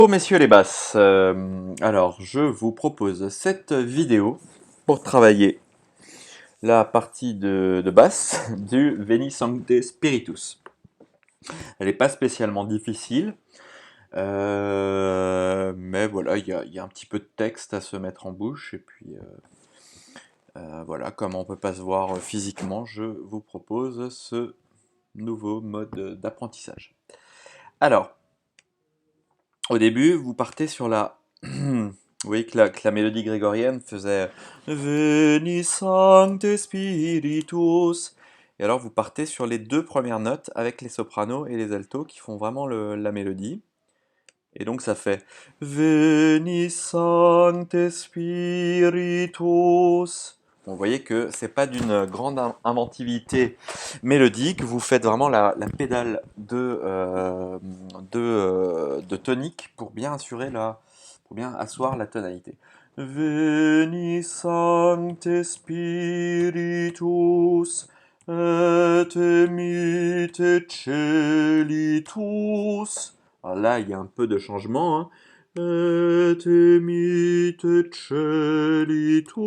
Bonjour messieurs les basses, alors je vous propose cette vidéo pour travailler la partie de basse du Veni Sancte Spiritus. Elle n'est pas spécialement difficile, mais voilà, il y a un petit peu de texte à se mettre en bouche, et puis voilà, comme on ne peut pas se voir physiquement, je vous propose ce nouveau mode d'apprentissage. Alors, au début, vous partez sur la... Vous voyez que la mélodie grégorienne faisait Veni Sancte Spiritus. Et alors vous partez sur les deux premières notes avec les sopranos et les altos qui font vraiment la mélodie. Et donc ça fait Veni Sancte Spiritus. Bon, vous voyez que c'est pas d'une grande inventivité mélodique, vous faites vraiment la pédale de tonique pour bien pour bien asseoir la tonalité. Veni Sancte Spiritus et emite celitus. Alors là, il y a un peu de changement, hein. Et emite celitus.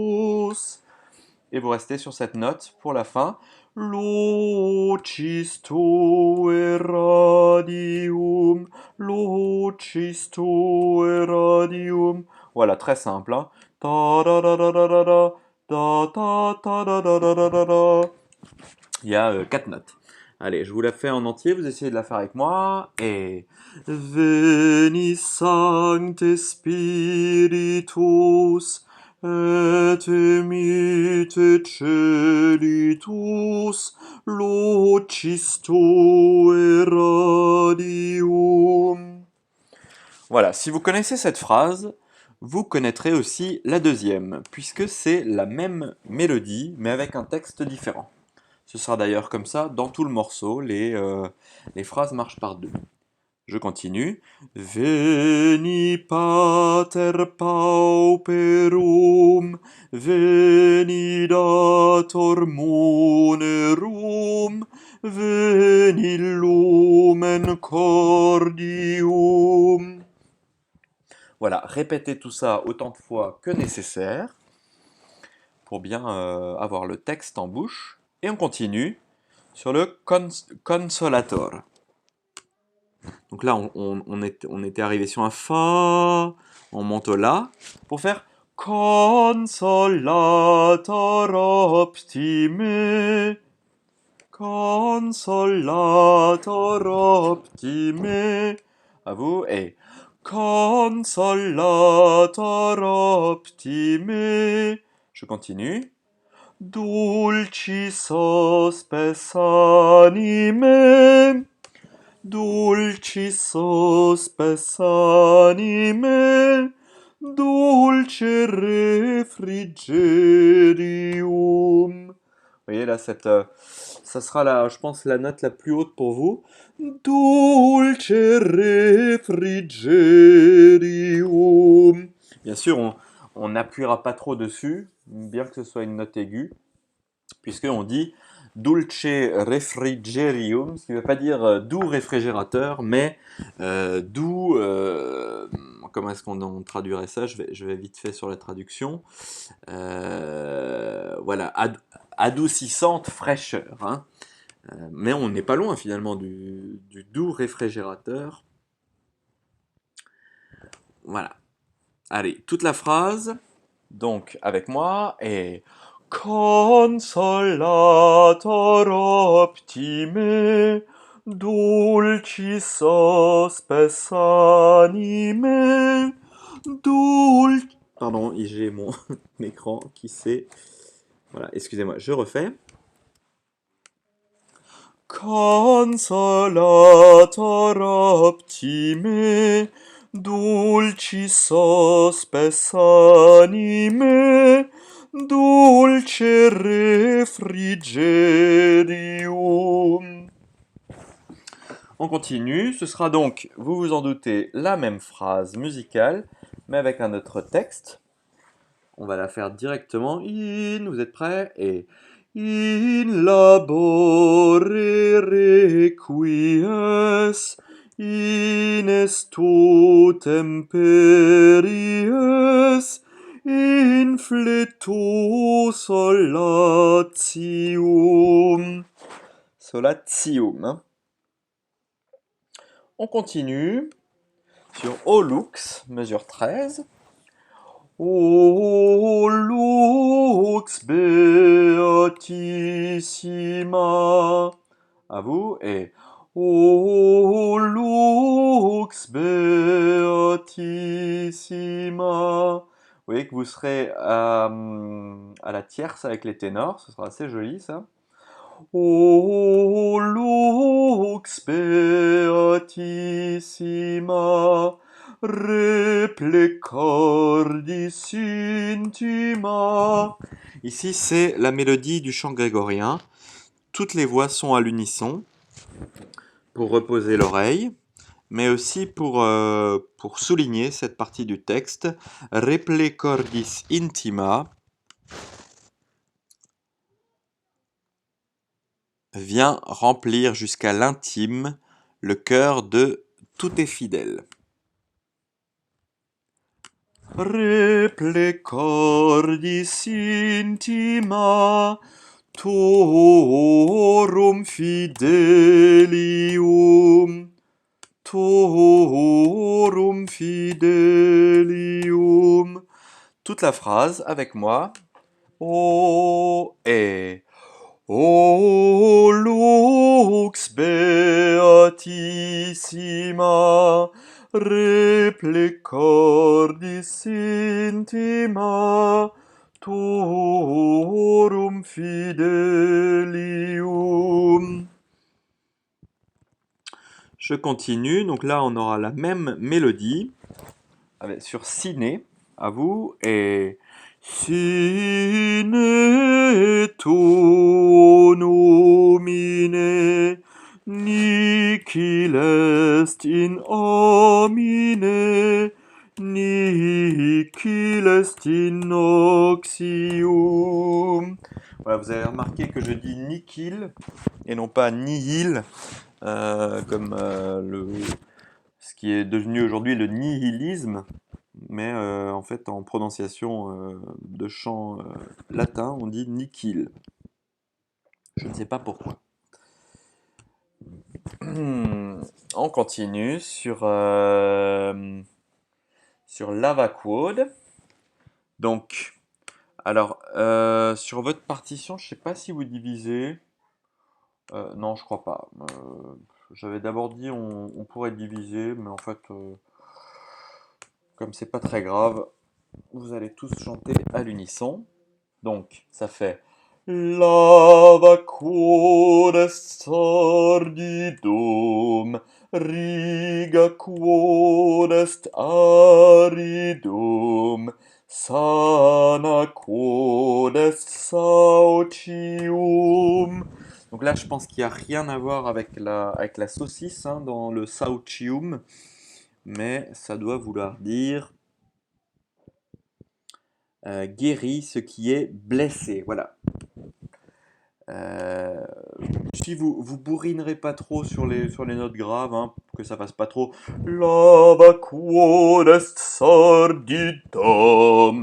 Et vous restez sur cette note pour la fin. Lucis tue radium, lucis tue radium. Voilà, très simple, hein. Ta da da da da da da, da ta ta da da da da da da. Il y a 4 notes. Allez, je vous la fais en entier, vous essayez de la faire avec moi. Et Veni Sancte Spiritus et emite celitus lucis tue radium. Voilà, si vous connaissez cette phrase, vous connaîtrez aussi la deuxième, puisque c'est la même mélodie, mais avec un texte différent. Ce sera d'ailleurs comme ça dans tout le morceau, les phrases marchent par deux. Je continue. Veni pater pauperum, veni dator munerum, veni lumen cordium. Voilà, répétez tout ça autant de fois que nécessaire pour bien avoir le texte en bouche. Et on continue sur le consolator. Donc là, on était arrivé sur un Fa, on monte au La, pour faire consolator optime, consolator optime. À vous, et consolator optime. Je continue. Dulcis hospes anime, dulcis hospes anime, dulce refrigerium. Vous voyez là, ça sera je pense la note la plus haute pour vous. Dulce refrigerium. Bien sûr, on n'appuiera pas trop dessus, bien que ce soit une note aiguë, puisqu'on dit dulce refrigerium, ce qui ne veut pas dire doux réfrigérateur, mais doux, comment est-ce qu'on traduirait ça? Je vais vite fait sur la traduction. Voilà, adoucissante fraîcheur, hein. Mais on n'est pas loin finalement du doux réfrigérateur. Voilà. Allez, toute la phrase, donc avec moi, et consolator optime, dulcis hospes anime, Pardon, j'ai mon écran qui s'est... Voilà, excusez-moi, je refais. Consolator optime, dulcis hospes anime, dulce refrigerium. On continue, ce sera donc, vous vous en doutez, la même phrase musicale, mais avec un autre texte. On va la faire directement. Vous êtes prêts? Et in labore requies, inesto temperies, infleto solatium. Solatium. Hein. On continue sur O lux, mesure 13. O lux beatissima. À vous et O lux beatissima. Vous voyez que vous serez à la tierce avec les ténors, ce sera assez joli ça. O lux beatissima, replecordis intima. Ici, c'est la mélodie du chant grégorien. Toutes les voix sont à l'unisson pour reposer l'oreille, mais aussi pour souligner cette partie du texte. Replecordis intima vient remplir jusqu'à l'intime le cœur de tous tes fidèles. Replecordis intima torum fidelium, torum fidelium. Toute la phrase avec moi. O et O lux beatissima, replecordis intima, torum fidelium. Je continue, donc là on aura la même mélodie sur Ciné, à vous, et Sine tu nomine, nihil est in homine, nihil est in oxium. Voilà, vous avez remarqué que je dis nihil et non pas nihil, comme ce qui est devenu aujourd'hui le nihilisme. Mais en fait, en prononciation de chant latin, on dit nihil. Je ne sais pas pourquoi. On continue sur Lava Quod. Donc, alors, sur votre partition, je ne sais pas si vous divisez. Non, je crois pas. J'avais d'abord dit on pourrait diviser, mais en fait, comme c'est pas très grave, vous allez tous chanter à l'unisson. Donc, ça fait Lava quod est sordidum, riga quod est aridum, sana quod est saucium. Donc là, je pense qu'il n'y a rien à voir avec la saucisse hein, dans le saucium, mais ça doit vouloir dire guérit ce qui est blessé. Voilà. Si vous bourrinerez pas trop sur les notes graves, hein, que ça fasse pas trop Lava quod est sordidum,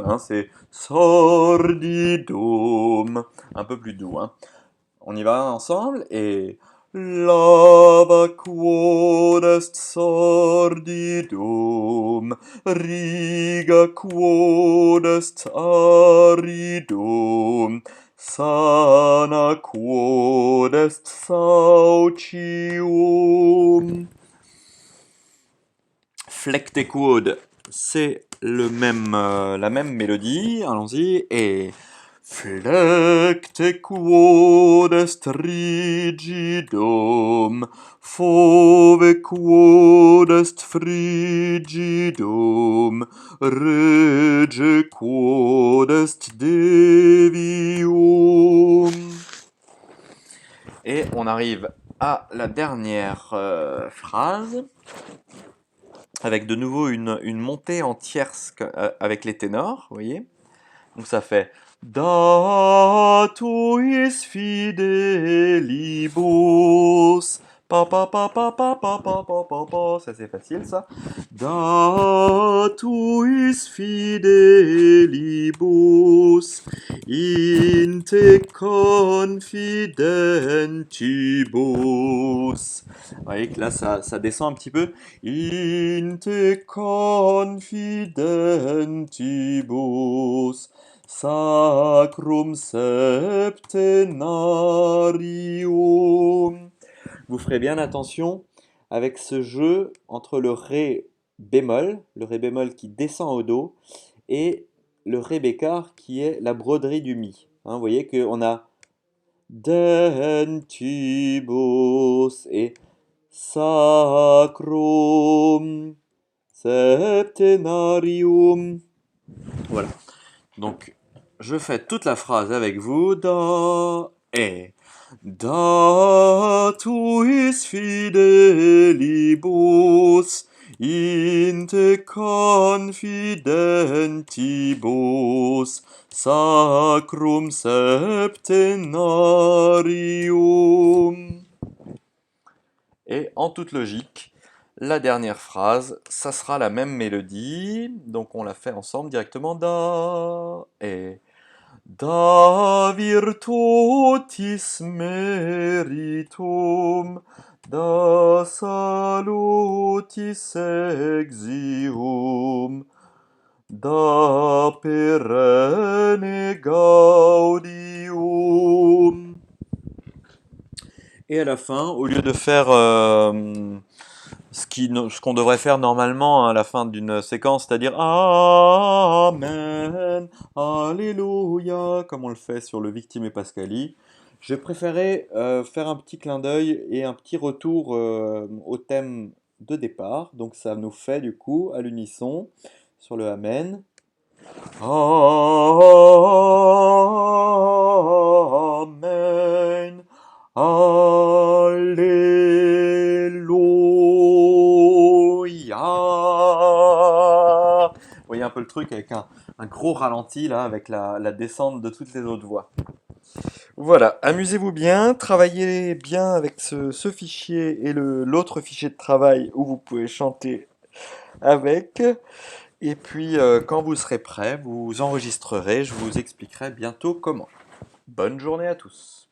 hein, c'est sordidum, un peu plus doux. Hein. On y va ensemble et Lava quod est sordidum, riga quod est aridum, sana quod est saucium. Flecte quod, c'est la même mélodie, allons-y, et Flecte quod est rigidum, fove quod est frigidum, rege quod est devium. Et on arrive à la dernière phrase, avec de nouveau une montée en tierce avec les ténors, vous voyez. Donc ça fait Datuis fidelibus Pa pa pa pa pa pa pa pa pa pa. Ça c'est facile ça. Datuis fidelibus in te confidentibus. Vous voyez que là ça descend un petit peu. In te confidentibus sacrum septenarium. Vous ferez bien attention avec ce jeu entre le ré bémol qui descend au do, et le ré bécard qui est la broderie du mi. Hein, vous voyez qu'on a dentibus et sacrum septenarium. Voilà. Donc, je fais toute la phrase avec vous. Datuis fidelibus in te confidentibus sacrum septenarium. Et en toute logique, la dernière phrase, ça sera la même mélodie, donc on la fait ensemble directement. Da virtutis meritum, da salutis exium, da perenne gaudium. Et à la fin, au lieu de faire ce qu'on devrait faire normalement à la fin d'une séquence, c'est-à-dire Amen, Alléluia, comme on le fait sur le Victime et Pascali, j'ai préféré faire un petit clin d'œil et un petit retour au thème de départ. Donc ça nous fait du coup à l'unisson sur le Amen. Amen. Alléluia. Vous voyez un peu le truc avec un gros ralenti là, avec la descente de toutes les autres voix. Voilà, amusez-vous bien, travaillez bien avec ce fichier et l'autre fichier de travail où vous pouvez chanter avec. Et puis quand vous serez prêt, vous enregistrerez, je vous expliquerai bientôt comment. Bonne journée à tous.